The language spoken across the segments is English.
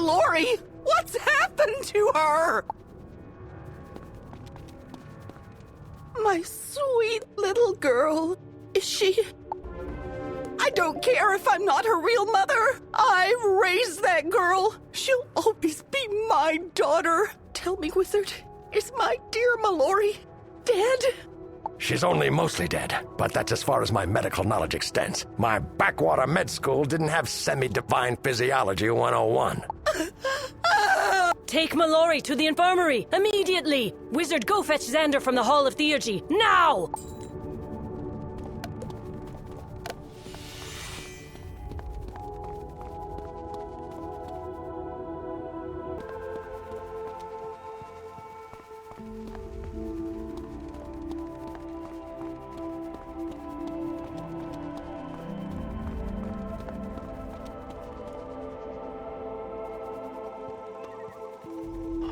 Mallory! What's happened to her? My sweet little girl. Is she... I don't care if I'm not her real mother. I raised that girl. She'll always be my daughter. Tell me, Wizard, is my dear Mallory dead? She's only mostly dead, but that's as far as my medical knowledge extends. My backwater med school didn't have semi-divine physiology 101. Take Mallory to the infirmary, immediately! Wizard, go fetch Xander from the Hall of Theurgy, now!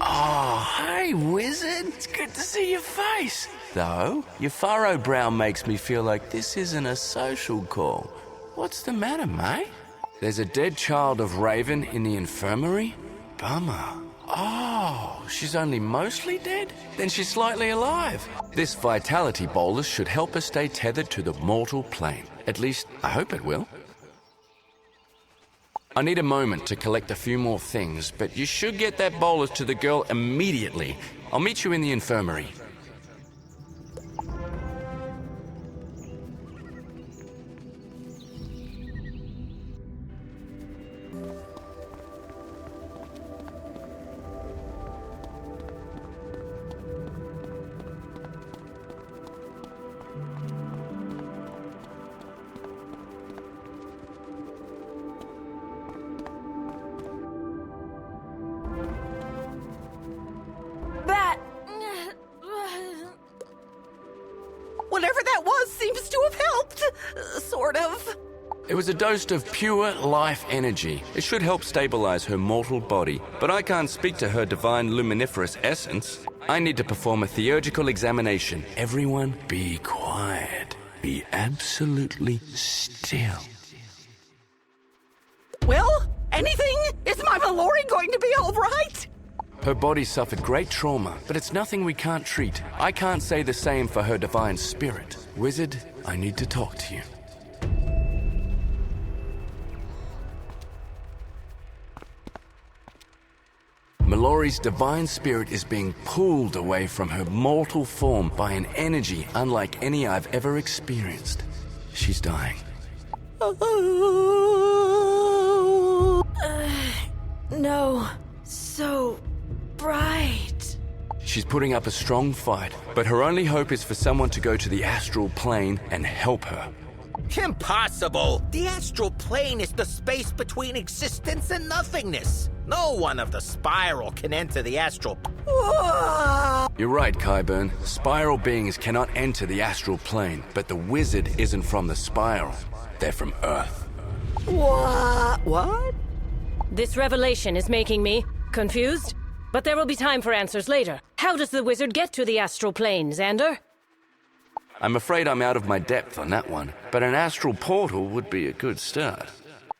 Oh, hey, Wizard. It's good to see your face. Though, your furrow brow makes me feel like this isn't a social call. What's the matter, mate? There's a dead child of Raven in the infirmary? Bummer. Oh, she's only mostly dead? Then she's slightly alive. This vitality bolus should help her stay tethered to the mortal plane. At least, I hope it will. I need a moment to collect a few more things, but you should get that bolus to the girl immediately. I'll meet you in the infirmary. Whatever that was seems to have helped. Sort of. It was a dose of pure life energy. It should help stabilize her mortal body, but I can't speak to her divine luminiferous essence. I need to perform a theurgical examination. Everyone be quiet. Be absolutely still. Well, anything? Is my Mallory going to be all right? Her body suffered great trauma, but it's nothing we can't treat. I can't say the same for her divine spirit. Wizard, I need to talk to you. Mallory's divine spirit is being pulled away from her mortal form by an energy unlike any I've ever experienced. She's dying. No. So bright. She's putting up a strong fight, but her only hope is for someone to go to the astral plane and help her. Impossible! The astral plane is the space between existence and nothingness. No one of the spiral can enter the astral... You're right, Kyburn. Spiral beings cannot enter the astral plane, but the wizard isn't from the spiral. They're from Earth. What? This revelation is making me confused, but there will be time for answers later. How does the wizard get to the astral plane, Xander? I'm afraid I'm out of my depth on that one, but an astral portal would be a good start.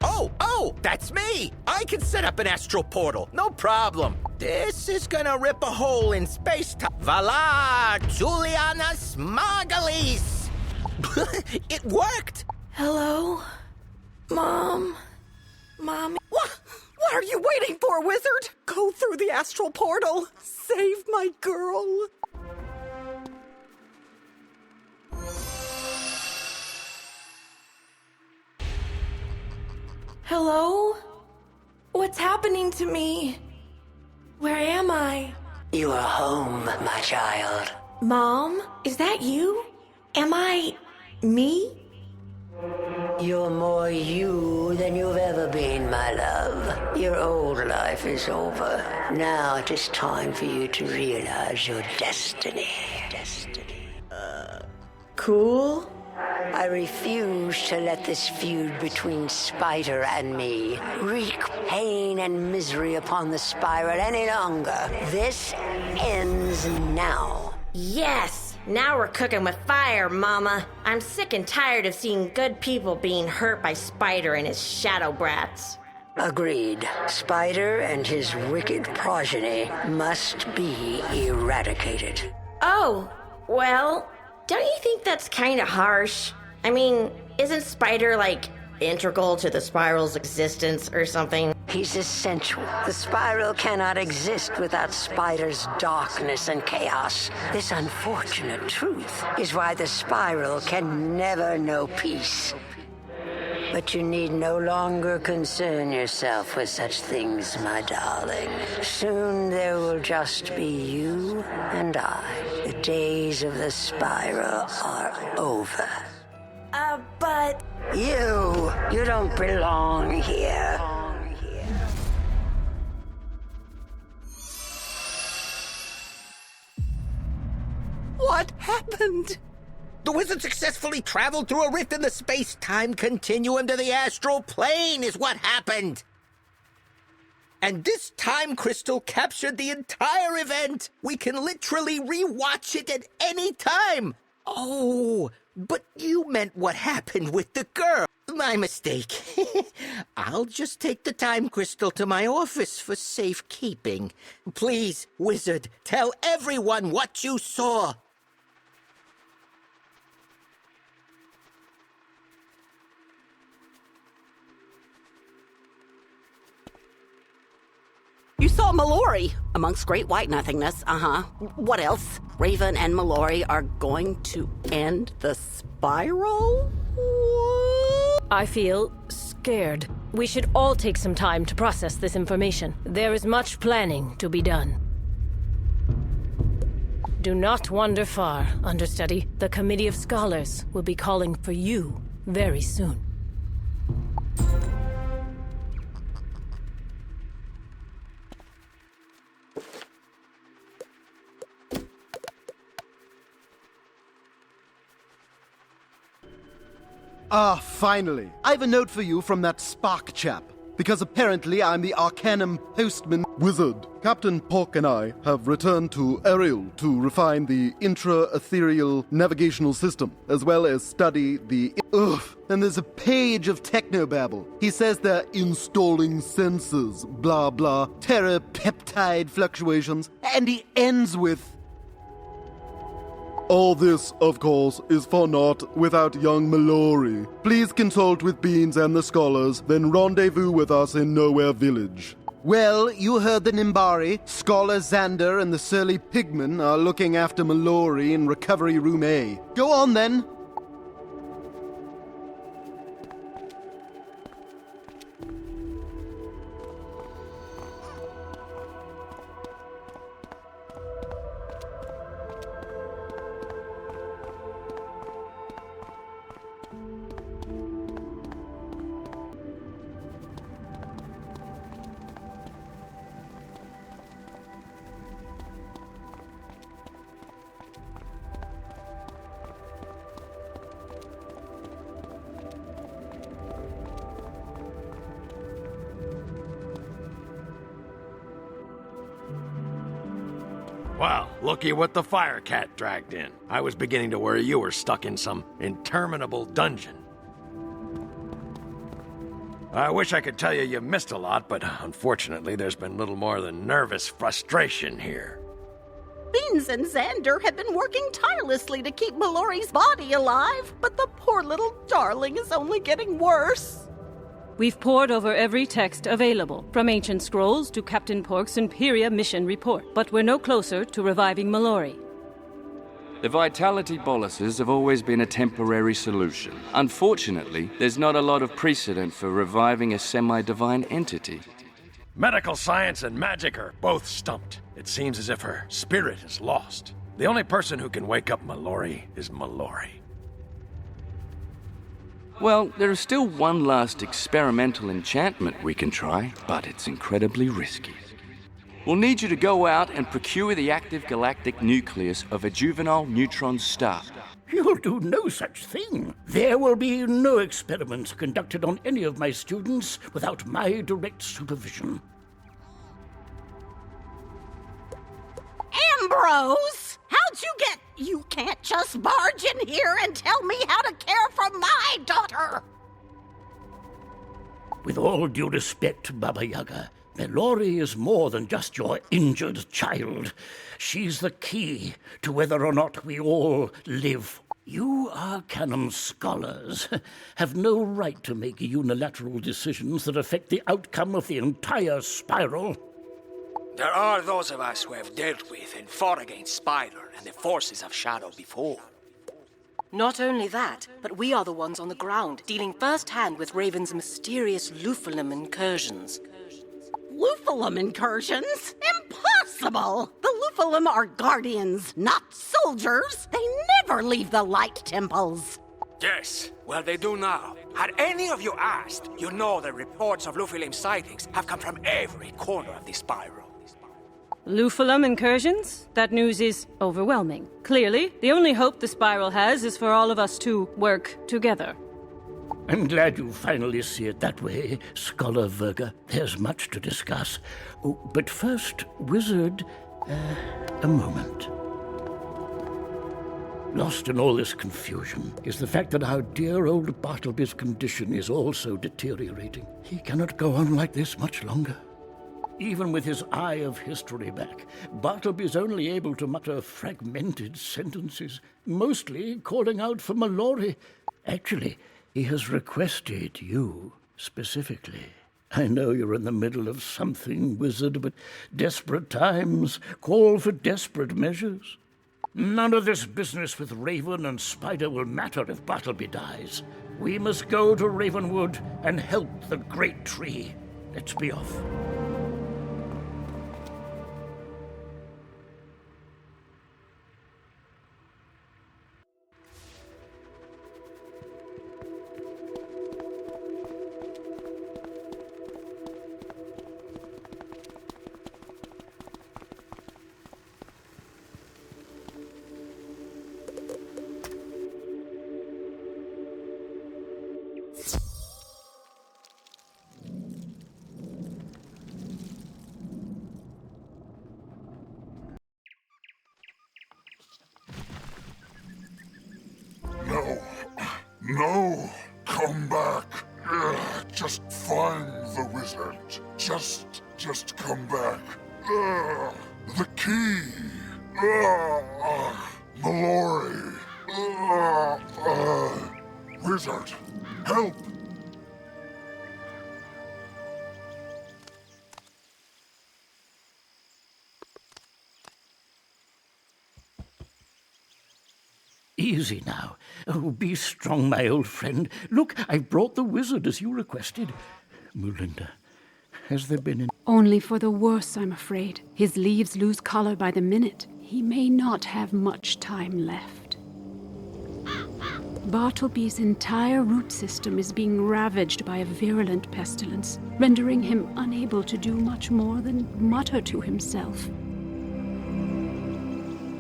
Oh, that's me! I can set up an astral portal, no problem. This is gonna rip a hole in space-time. Vala Julianus Margalis! It worked! Hello? Mom? Mommy? What are you waiting for, Wizard? Go through the astral portal. Save my girl. Hello? What's happening to me? Where am I? You are home, my child. Mom? Is that you? Am I... me? You're more you than you've ever been, my love. Your old life is over. Now it is time for you to realize your destiny. Cool? I refuse to let this feud between Spider and me wreak pain and misery upon the spiral any longer. This ends now. Yes! Now we're cooking with fire, Mama. I'm sick and tired of seeing good people being hurt by Spider and his shadow brats. Agreed. Spider and his wicked progeny must be eradicated. Oh, well, don't you think that's kind of harsh? I mean, isn't Spider, like, integral to the Spiral's existence or something? He's essential. The Spiral cannot exist without Spider's darkness and chaos. This unfortunate truth is why the Spiral can never know peace. But you need no longer concern yourself with such things, my darling. Soon there will just be you and I. The days of the Spiral are over. But... You don't belong here. What happened? The wizard successfully traveled through a rift in the space-time continuum to the astral plane is what happened. And this time crystal captured the entire event. We can literally rewatch it at any time. Oh, but you meant what happened with the girl. My mistake. I'll just take the time crystal to my office for safekeeping. Please, wizard, tell everyone what you saw. You saw Mallory. Amongst great white nothingness, What else? Raven and Mallory are going to end the Spiral? I feel scared. We should all take some time to process this information. There is much planning to be done. Do not wander far, understudy. The Committee of Scholars will be calling for you very soon. Ah, finally. I have a note for you from that Spark chap. Because apparently I'm the Arcanum postman wizard. Captain Pork and I have returned to Ariel to refine the intra-ethereal navigational system, as well as study the... And there's a page of technobabble. He says they're installing sensors, blah blah, terra-peptide fluctuations, and he ends with... All this, of course, is for naught without young Mallory. Please consult with Beans and the scholars, then rendezvous with us in Nowhere Village. Well, you heard the Nimbari. Scholar Xander and the surly Pigman are looking after Mallory in Recovery Room A. Go on, then. Well, looky what the fire cat dragged in. I was beginning to worry you were stuck in some interminable dungeon. I wish I could tell you you missed a lot, but unfortunately there's been little more than nervous frustration here. Beans and Xander have been working tirelessly to keep Mallory's body alive, but the poor little darling is only getting worse. We've pored over every text available, from ancient scrolls to Captain Pork's Imperia mission report, but we're no closer to reviving Mallory. The vitality boluses have always been a temporary solution. Unfortunately, there's not a lot of precedent for reviving a semi-divine entity. Medical science and magic are both stumped. It seems as if her spirit is lost. The only person who can wake up Mallory is Mallory. Well, there is still one last experimental enchantment we can try, but it's incredibly risky. We'll need you to go out and procure the active galactic nucleus of a juvenile neutron star. You'll do no such thing. There will be no experiments conducted on any of my students without my direct supervision. Ambrose! How'd you get... You can't just barge in here and tell me how to care for my daughter! With all due respect, Baba Yaga, Mallory is more than just your injured child. She's the key to whether or not we all live. You Arcanum scholars have no right to make unilateral decisions that affect the outcome of the entire spiral. There are those of us who have dealt with and fought against Spider and the forces of Shadow before. Not only that, but we are the ones on the ground, dealing firsthand with Raven's mysterious Lupulum incursions. Lupulum incursions? Impossible! The Lupulum are guardians, not soldiers. They never leave the light temples. Yes, well they do now. Had any of you asked, you know the reports of Lupulum sightings have come from every corner of the spiral. Lupulum incursions? That news is overwhelming. Clearly, the only hope the Spiral has is for all of us to work together. I'm glad you finally see it that way, Scholar Verga. There's much to discuss. Oh, but first, Wizard, a moment. Lost in all this confusion is the fact that our dear old Bartleby's condition is also deteriorating. He cannot go on like this much longer. Even with his eye of history back, Bartleby's only able to mutter fragmented sentences, mostly calling out for Mallory. Actually, he has requested you, specifically. I know you're in the middle of something, Wizard, but desperate times call for desperate measures. None of this business with Raven and Spider will matter if Bartleby dies. We must go to Ravenwood and help the great tree. Let's be off. No, come back. Just find the wizard. Just come back. The key. Mallory. Wizard, help. Easy now. Oh, be strong, my old friend. Look, I've brought the wizard as you requested. Melinda, has there been an... Only for the worse, I'm afraid. His leaves lose color by the minute. He may not have much time left. Bartleby's entire root system is being ravaged by a virulent pestilence, rendering him unable to do much more than mutter to himself.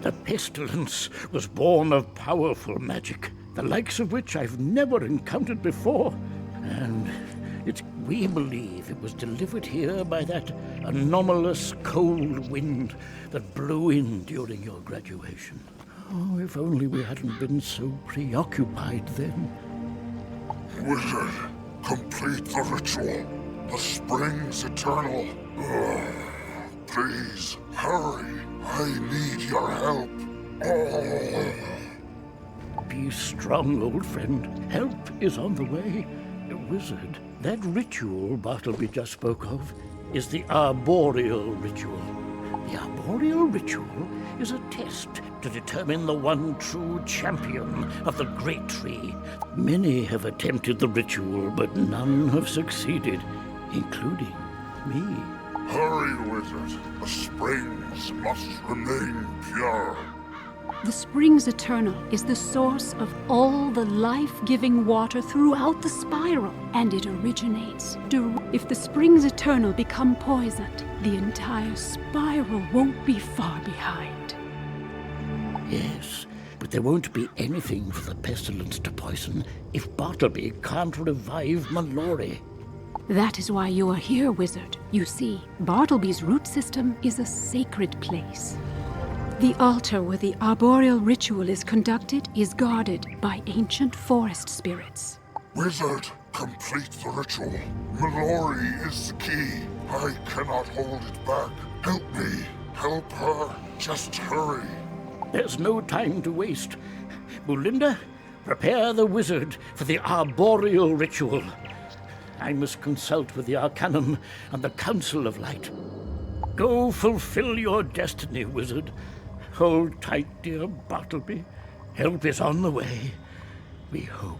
The pestilence was born of powerful magic, the likes of which I've never encountered before. And we believe it was delivered here by that anomalous cold wind that blew in during your graduation. Oh, if only we hadn't been so preoccupied then. Wizard, complete the ritual. The spring's eternal. Please, hurry. I need your help. Be strong, old friend. Help is on the way. Wizard, that ritual Bartleby just spoke of is the arboreal ritual. The arboreal ritual is a test to determine the one true champion of the great tree. Many have attempted the ritual, but none have succeeded, including me. Hurry, wizard. The springs must remain pure. The Springs Eternal is the source of all the life-giving water throughout the spiral, and it originates. If the Springs Eternal become poisoned, the entire spiral won't be far behind. Yes, but there won't be anything for the pestilence to poison if Bartleby can't revive Mallory. That is why you are here, Wizard. You see, Bartleby's root system is a sacred place. The altar where the arboreal ritual is conducted is guarded by ancient forest spirits. Wizard, Complete the ritual. Mallory is the key. I cannot hold it back. Help me. Help her. Just hurry. There's no time to waste. Belinda, prepare the wizard for the arboreal ritual. I must consult with the Arcanum and the Council of Light. Go fulfill your destiny, wizard. Hold tight, dear Bartleby. Help is on the way. We hope.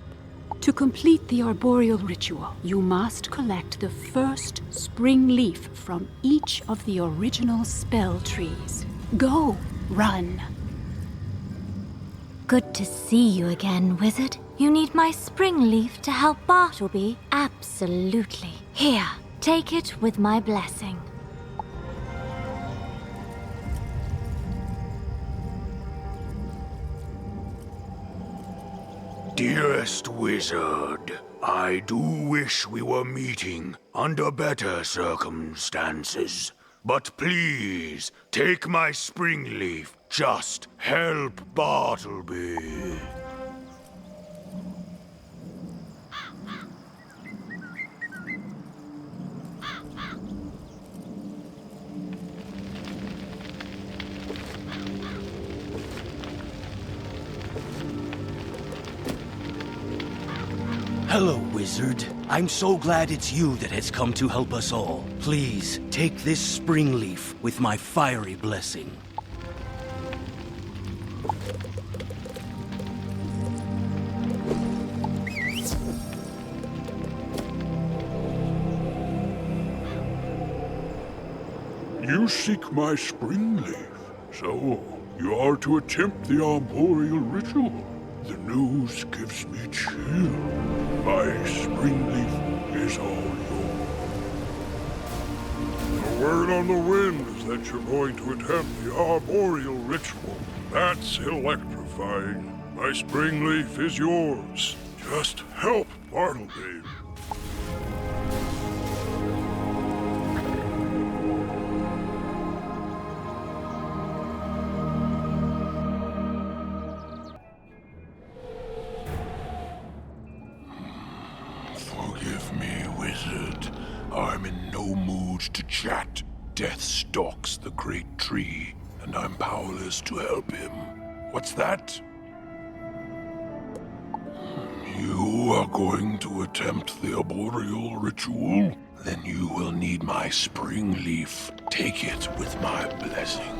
To complete the arboreal ritual, you must collect the first spring leaf from each of the original spell trees. Go, run. Good to see you again, wizard. You need my spring leaf to help Bartleby? Absolutely. Here, take it with my blessing. Dearest wizard, I do wish we were meeting under better circumstances. But please, take my spring leaf. Just help Bartleby. Hello, wizard. I'm so glad it's you that has come to help us all. Please, take this spring leaf with my fiery blessing. You seek my spring leaf, so you are to attempt the arboreal ritual. The news gives me chill. My spring leaf is all yours. The word on the wind is that you're going to attempt the arboreal ritual. That's electrifying. My spring leaf is yours. Just help Bartleby. I'm in no mood to chat. Death stalks the great tree, and I'm powerless to help him. What's that? You are going to attempt the arboreal ritual? Then you will need my spring leaf. Take it with my blessing.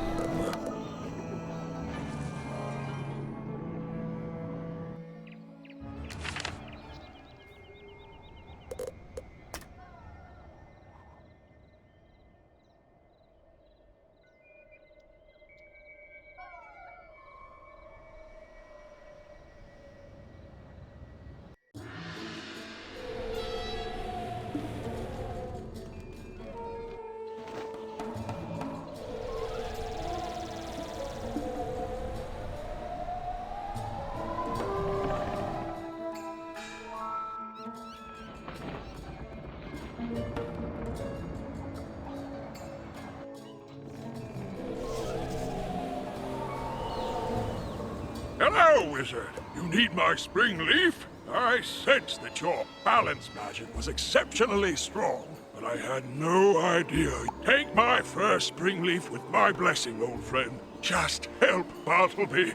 Hello, wizard. You need my spring leaf? I sense that your balance magic was exceptionally strong, but I had no idea. Take my first spring leaf with my blessing, old friend. Just help Bartleby.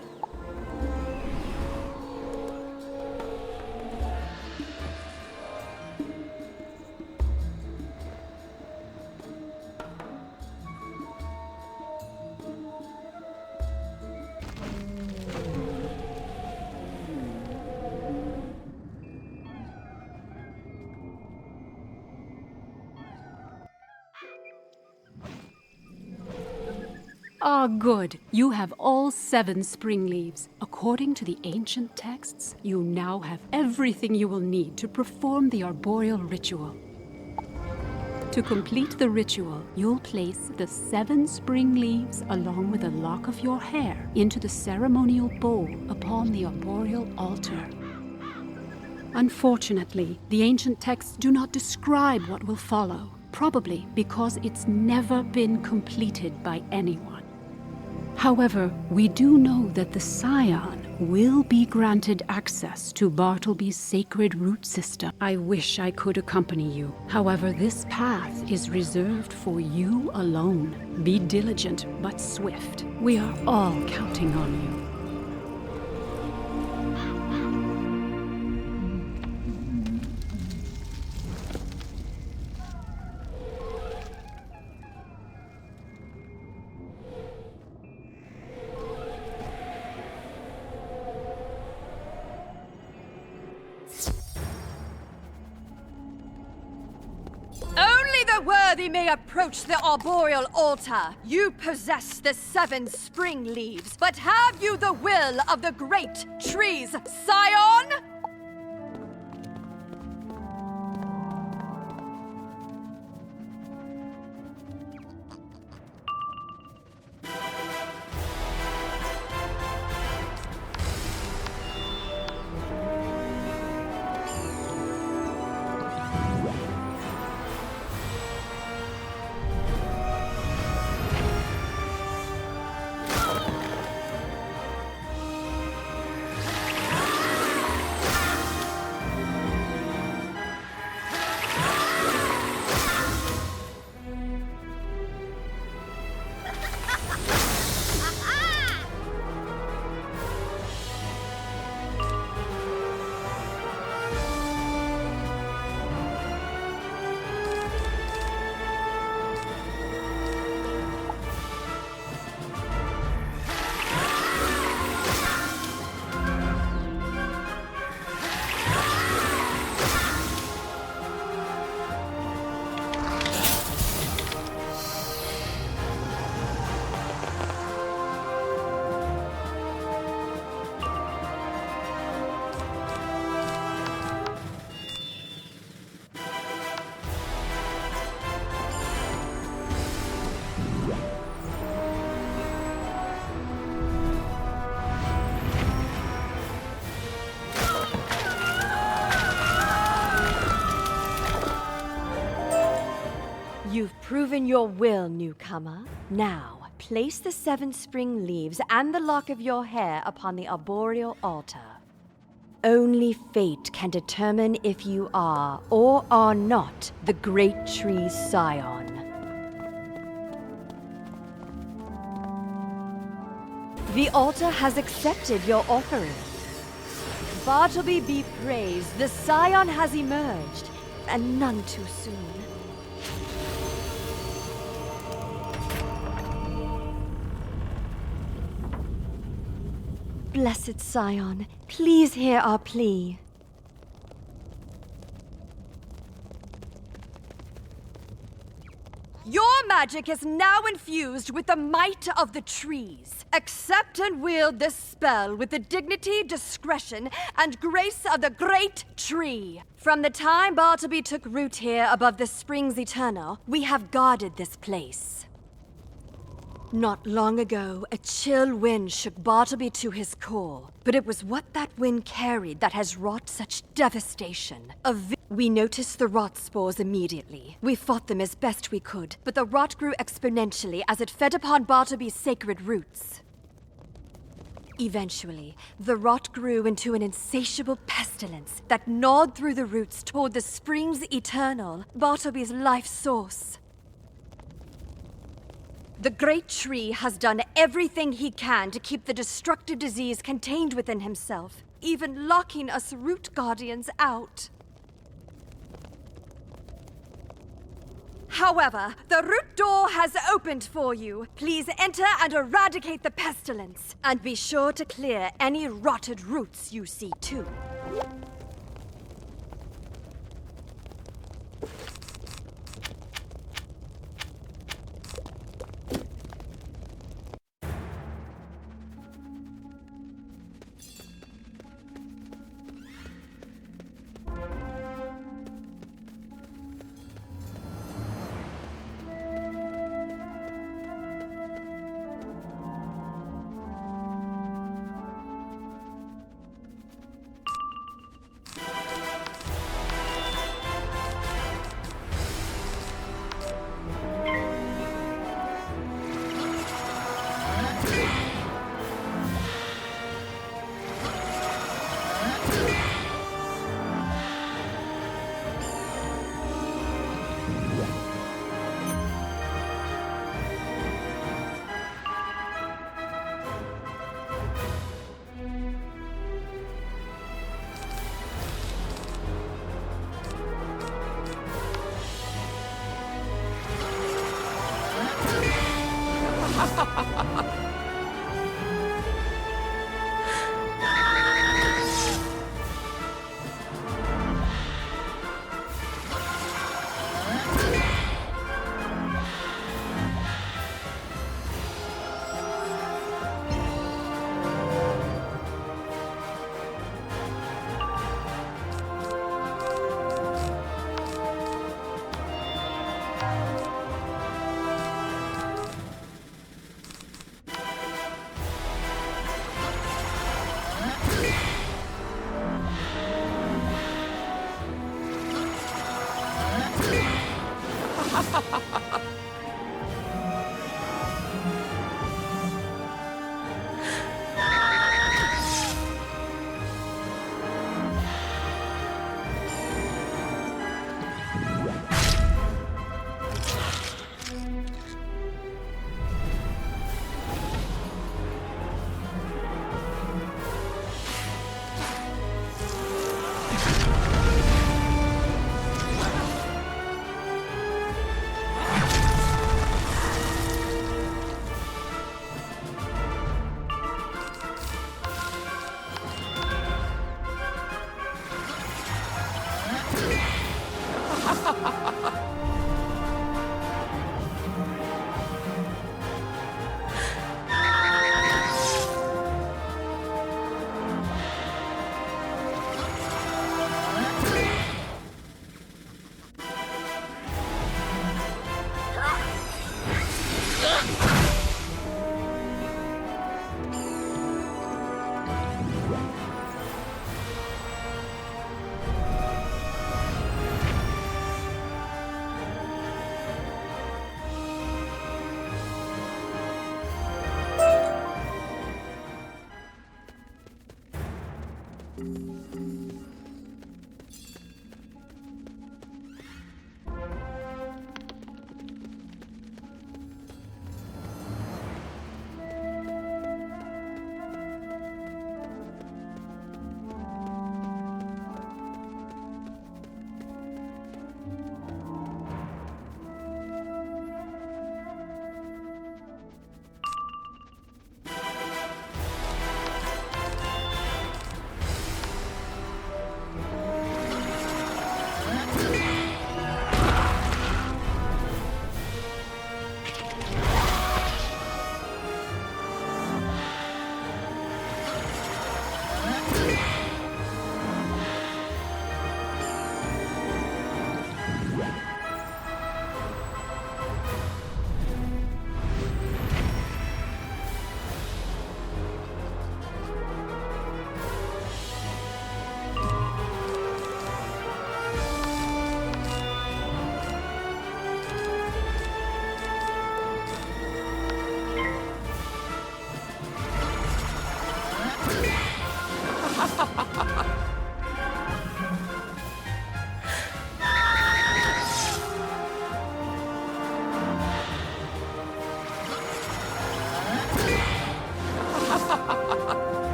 Ah, good. You have all 7 spring leaves. According to the ancient texts, you now have everything you will need to perform the arboreal ritual. To complete the ritual, you'll place the 7 spring leaves along with a lock of your hair into the ceremonial bowl upon the arboreal altar. Unfortunately, the ancient texts do not describe what will follow, probably because it's never been completed by anyone. However, we do know that the Scion will be granted access to Bartleby's sacred root system. I wish I could accompany you. However, this path is reserved for you alone. Be diligent but swift. We are all counting on you. Only the worthy may approach the arboreal altar. You possess the 7 spring leaves, but have you the will of the great trees, Scion? You've proven your will, newcomer. Now, place the 7 spring leaves and the lock of your hair upon the arboreal altar. Only fate can determine if you are or are not the great tree Scion. The altar has accepted your offering. Bartleby be praised, the Scion has emerged, and none too soon. Blessed Scion, please hear our plea. Your magic is now infused with the might of the trees. Accept and wield this spell with the dignity, discretion, and grace of the great tree. From the time Bartleby took root here above the springs eternal, we have guarded this place. Not long ago, a chill wind shook Bartleby to his core. But it was what that wind carried that has wrought such devastation. We noticed the rot spores immediately. We fought them as best we could, but the rot grew exponentially as it fed upon Bartleby's sacred roots. Eventually, the rot grew into an insatiable pestilence that gnawed through the roots toward the springs eternal, Bartleby's life source. The great tree has done everything he can to keep the destructive disease contained within himself, even locking us root guardians out. However, the root door has opened for you. Please enter and eradicate the pestilence, and be sure to clear any rotted roots you see too.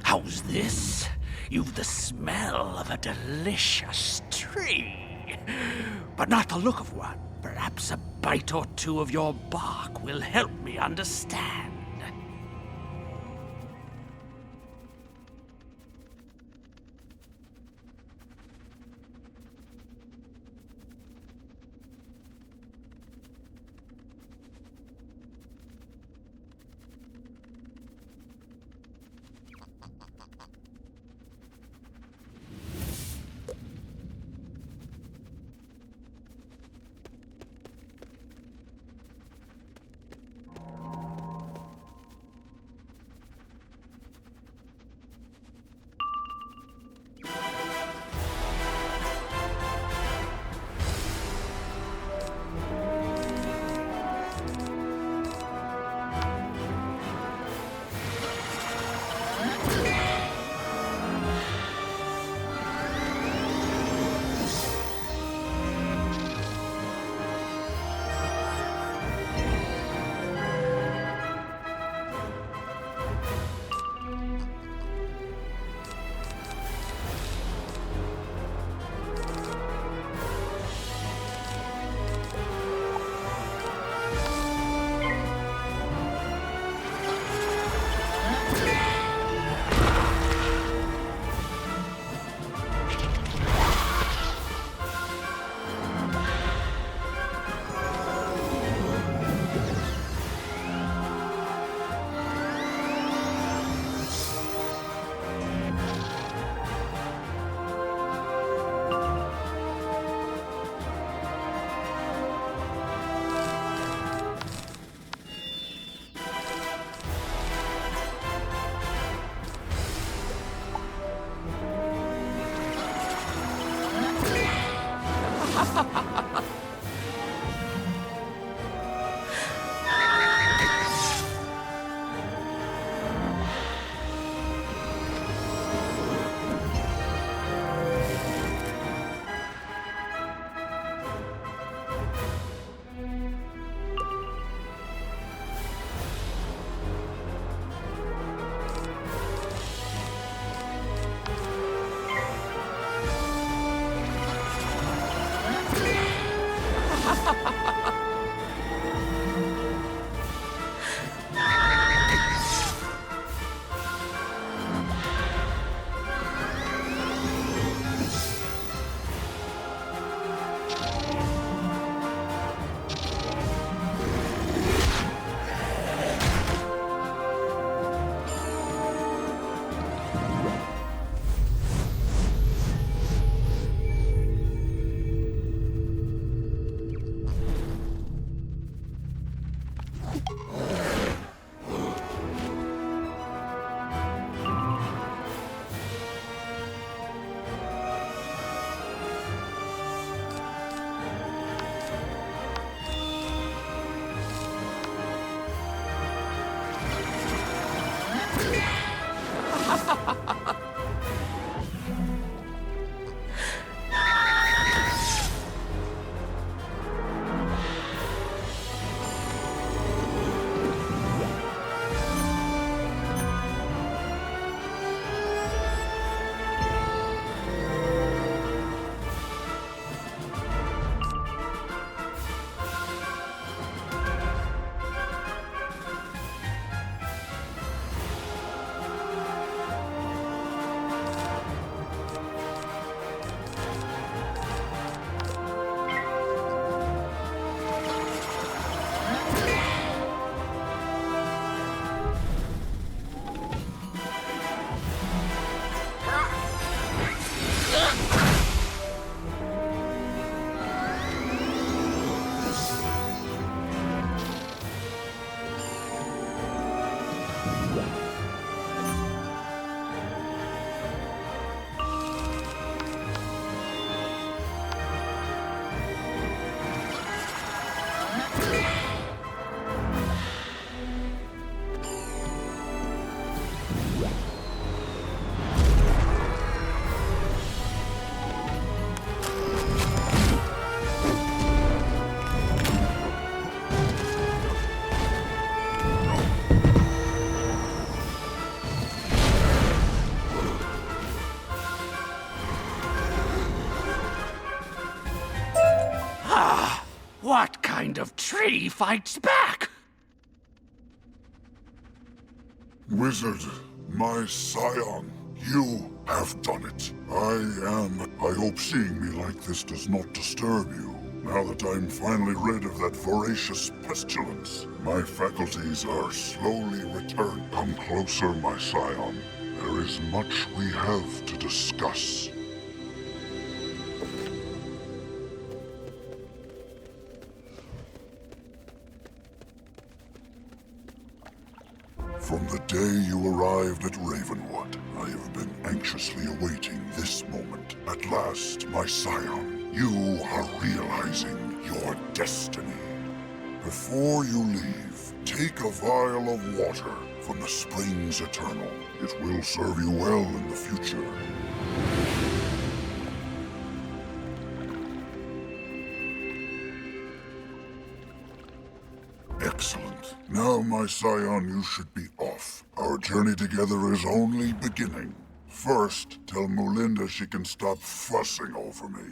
How's this? You've the smell of a delicious tree, but not the look of one. Perhaps a bite or two of your bark will help me understand. of tree fights back? Wizard, my Scion, you have done it. I hope seeing me like this does not disturb you. Now that I'm finally rid of that voracious pestilence, my faculties are slowly returned. Come closer, my Scion. There is much we have to discuss. From the day you arrived at Ravenwood, I have been anxiously awaiting this moment. At last, my Scion, you are realizing your destiny. Before you leave, take a vial of water from the Springs Eternal. It will serve you well in the future. Excellent. Now, my Scion, you should be off. Our journey together is only beginning. First, tell Mulinda she can stop fussing over me.